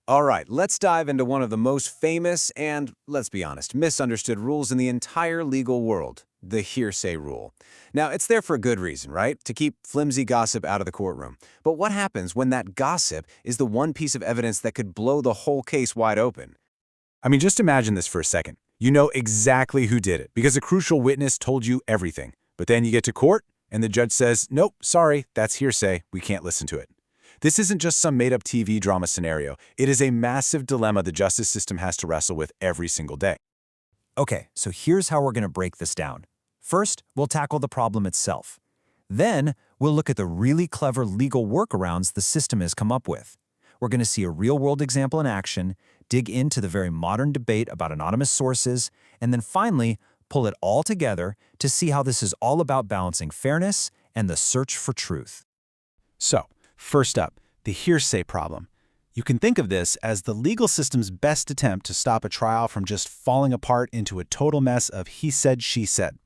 All right, let's dive into one of the most famous and, let's be honest, misunderstood rules in the entire legal world, the hearsay rule. Now, it's there for a good reason, right? To keep flimsy gossip out of the courtroom. But what happens when that gossip is the one piece of evidence that could blow the whole case wide open? I mean, just imagine this for a second. You know exactly who did it because a crucial witness told you everything. But then you get to court, and the judge says, nope, sorry, that's hearsay. We can't listen to it. This isn't just some made-up TV drama scenario. It is a massive dilemma the justice system has to wrestle with every single day. Okay, so here's how we're going to break this down. First, we'll tackle the problem itself. Then, we'll look at the really clever legal workarounds the system has come up with. We're going to see a real-world example in action, dig into the very modern debate about anonymous sources, and then finally, pull it all together to see how this is all about balancing fairness and the search for truth. So, first up, the hearsay problem. You can think of this as the legal system's best attempt to stop a trial from just falling apart into a total mess of he said, she said.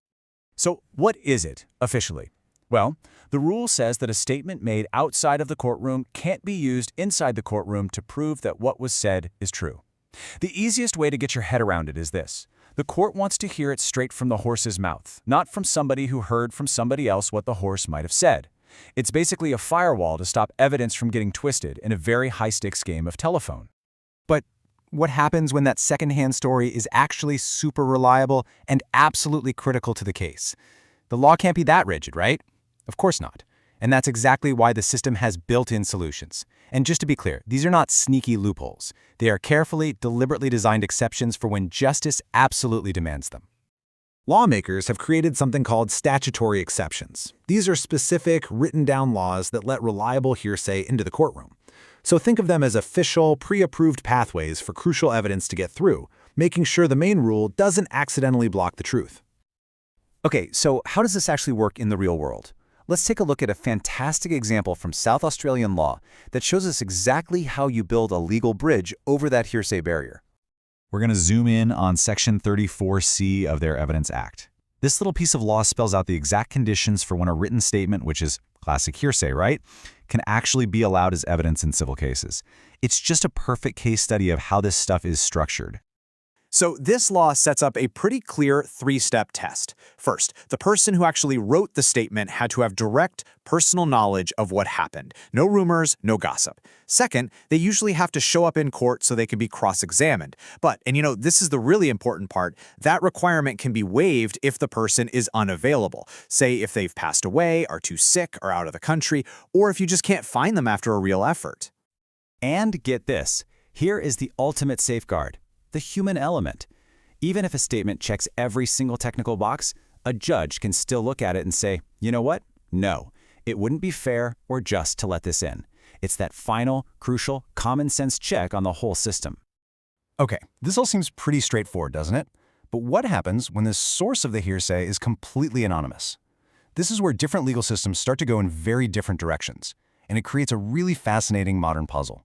So what is it, officially? Well, the rule says that a statement made outside of the courtroom can't be used inside the courtroom to prove that what was said is true. The easiest way to get your head around it is this. The court wants to hear it straight from the horse's mouth, not from somebody who heard from somebody else what the horse might have said. It's basically a firewall to stop evidence from getting twisted in a very high-stakes game of telephone. But what happens when that secondhand story is actually super reliable and absolutely critical to the case? The law can't be that rigid, right? Of course not. And that's exactly why the system has built-in solutions. And just to be clear, these are not sneaky loopholes. They are carefully, deliberately designed exceptions for when justice absolutely demands them. Lawmakers have created something called statutory exceptions. These are specific, written-down laws that let reliable hearsay into the courtroom. So think of them as official, pre-approved pathways for crucial evidence to get through, making sure the main rule doesn't accidentally block the truth. Okay, so how does this actually work in the real world? Let's take a look at a fantastic example from South Australian law that shows us exactly how you build a legal bridge over that hearsay barrier. We're going to zoom in on Section 34C of their Evidence Act. This little piece of law spells out the exact conditions for when a written statement, which is classic hearsay, right, can actually be allowed as evidence in civil cases. It's just a perfect case study of how this stuff is structured. So this law sets up a pretty clear three-step test. First, the person who actually wrote the statement had to have direct personal knowledge of what happened. No rumors, no gossip. Second, they usually have to show up in court so they can be cross-examined. But, and you know, this is the really important part, that requirement can be waived if the person is unavailable. Say if they've passed away, are too sick, or out of the country, or if you just can't find them after a real effort. And get this, here is the ultimate safeguard. The human element. Even if a statement checks every single technical box, a judge can still look at it and say, you know what? No, it wouldn't be fair or just to let this in. It's that final, crucial, common sense check on the whole system. Okay, this all seems pretty straightforward, doesn't it? But what happens when the source of the hearsay is completely anonymous? This is where different legal systems start to go in very different directions, and it creates a really fascinating modern puzzle.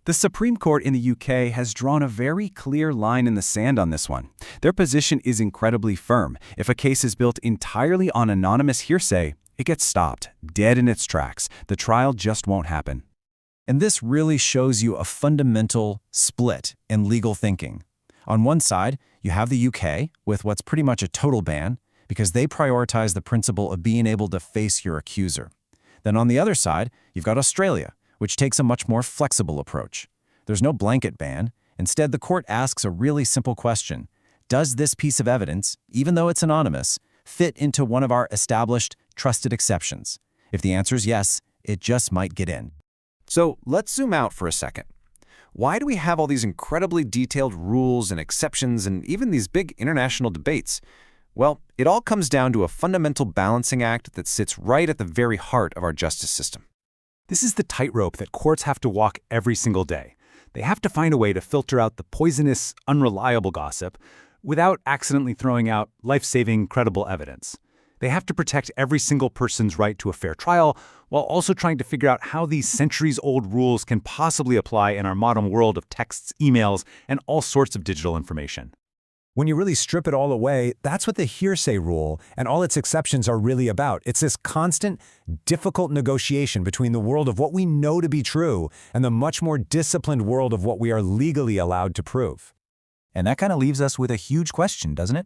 The Supreme Court in the UK has drawn a very clear line in the sand on this one. Their position is incredibly firm. If a case is built entirely on anonymous hearsay, it gets stopped, dead in its tracks. The trial just won't happen. And this really shows you a fundamental split in legal thinking. On one side, you have the UK with what's pretty much a total ban because they prioritize the principle of being able to face your accuser. Then on the other side, you've got Australia, which takes a much more flexible approach. There's no blanket ban. Instead, the court asks a really simple question. Does this piece of evidence, even though it's anonymous, fit into one of our established, trusted exceptions? If the answer is yes, it just might get in. So let's zoom out for a second. Why do we have all these incredibly detailed rules and exceptions and even these big international debates? Well, it all comes down to a fundamental balancing act that sits right at the very heart of our justice system. This is the tightrope that courts have to walk every single day. They have to find a way to filter out the poisonous, unreliable gossip without accidentally throwing out life-saving, credible evidence. They have to protect every single person's right to a fair trial while also trying to figure out how these centuries-old rules can possibly apply in our modern world of texts, emails, and all sorts of digital information. When you really strip it all away, that's what the hearsay rule and all its exceptions are really about. It's this constant, difficult negotiation between the world of what we know to be true and the much more disciplined world of what we are legally allowed to prove. And that kind of leaves us with a huge question, doesn't it?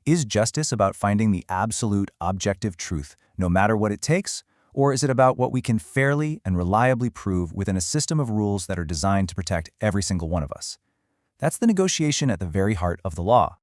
Is justice about finding the absolute objective truth, no matter what it takes? Or is it about what we can fairly and reliably prove within a system of rules that are designed to protect every single one of us? That's the negotiation at the very heart of the law.